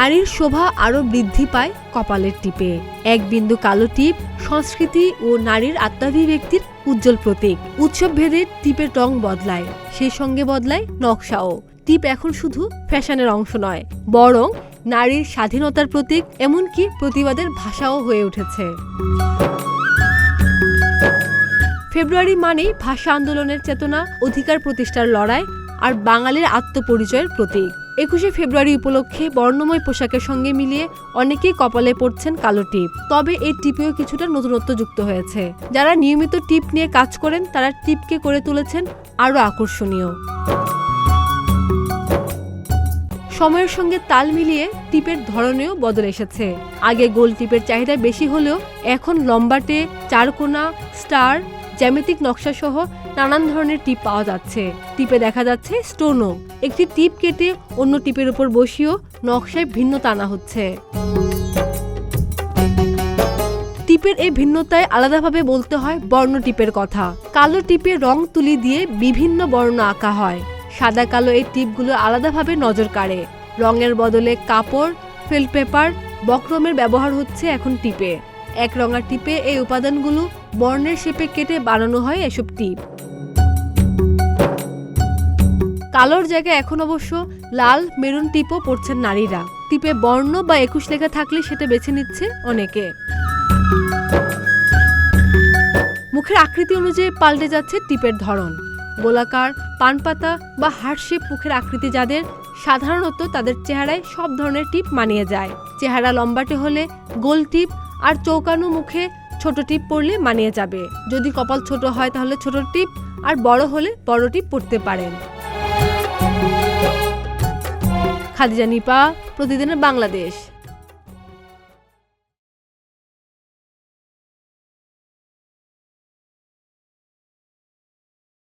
নারীর শোভা আরও বৃদ্ধি পায় কপালের টিপে। এক বিন্দু কালো টিপ সংস্কৃতি ও নারীর আত্মাভিব্যক্তির উজ্জ্বল প্রতীক। উৎসব ভেদে টিপের রং বদলায়, সেই সঙ্গে বদলায় নকশাও। টিপ এখন শুধু ফ্যাশনের অংশ নয়, বরং নারীর স্বাধীনতার প্রতীক, এমনকি প্রতিবাদের ভাষাও হয়ে উঠেছে। ফেব্রুয়ারি মানেই ভাষা আন্দোলনের চেতনা, অধিকার প্রতিষ্ঠার লড়াই আর বাঙালির আত্মপরিচয়ের প্রতীক। 21শে ফেব্রুয়ারি উপলক্ষে বর্ণময় পোশাকের সঙ্গে মিলিয়ে অনেকেই কপালে পড়ছেন কালো টিপ। তবে এই টিপেও কিছুটা নতুনত্ব যুক্ত হয়েছে। যারা নিয়মিত টিপ নিয়ে কাজ করেন তারা টিপকে করে তুলেছেন আরও আকর্ষণীয়। সময়ের সঙ্গে তাল মিলিয়ে টিপের ধরনেও বদল এসেছে। আগে গোল টিপের চাহিদা বেশি হলেও এখন লম্বাটে, চারকোনা, স্টার, জ্যামিতিক নকশা সহ নানান ধরনের টিপ পাওয়া যাচ্ছে। টিপে দেখা যাচ্ছে স্টোনও। একটি টিপ কেটে অন্য টিপের উপর বসিয়েও নকশায় ভিন্নতা আনা হচ্ছে। টিপের এই ভিন্নতায় আলাদাভাবে বলতে হয় বর্ণ টিপের কথা। কালো টিপে রং তুলি দিয়ে বিভিন্ন বর্ণ আঁকা হয়। সাদা কালো এই টিপগুলো আলাদাভাবে নজর কাড়ে। রঙের বদলে কাপড়, ফেল্ট পেপার, বক্রমের ব্যবহার হচ্ছে এখন টিপে। এক রঙা টিপে এই উপাদানগুলো বর্ণের শেপে কেটে বানানো হয় এসব টিপ। কালোর জায়গায় এখন অবশ্য লাল, মেরুন টিপও পড়ছেন নারীরা। টিপে বর্ণ বা 21 লেখা থাকলে সেটা বেছে নিচ্ছে অনেকে। মুখের আকৃতি অনুযায়ী পাল্টে যাচ্ছে টিপের ধরন। গোলাকার, পানপাতা বা হার্ট শেপ মুখের আকৃতি যাদের, সাধারণত তাদের চেহারায় সব ধরনের টিপ মানিয়ে যায়। চেহারা লম্বাটে হলে গোল টিপ আর চৌকানো মুখে ছোট টিপ পরলে মানিয়ে যাবে। যদি কপাল ছোট হয় তাহলে ছোট টিপ, আর বড় হলে বড় টিপ পরতে পারেন। খাদিজা নিপা, প্রতিদিনের বাংলাদেশ।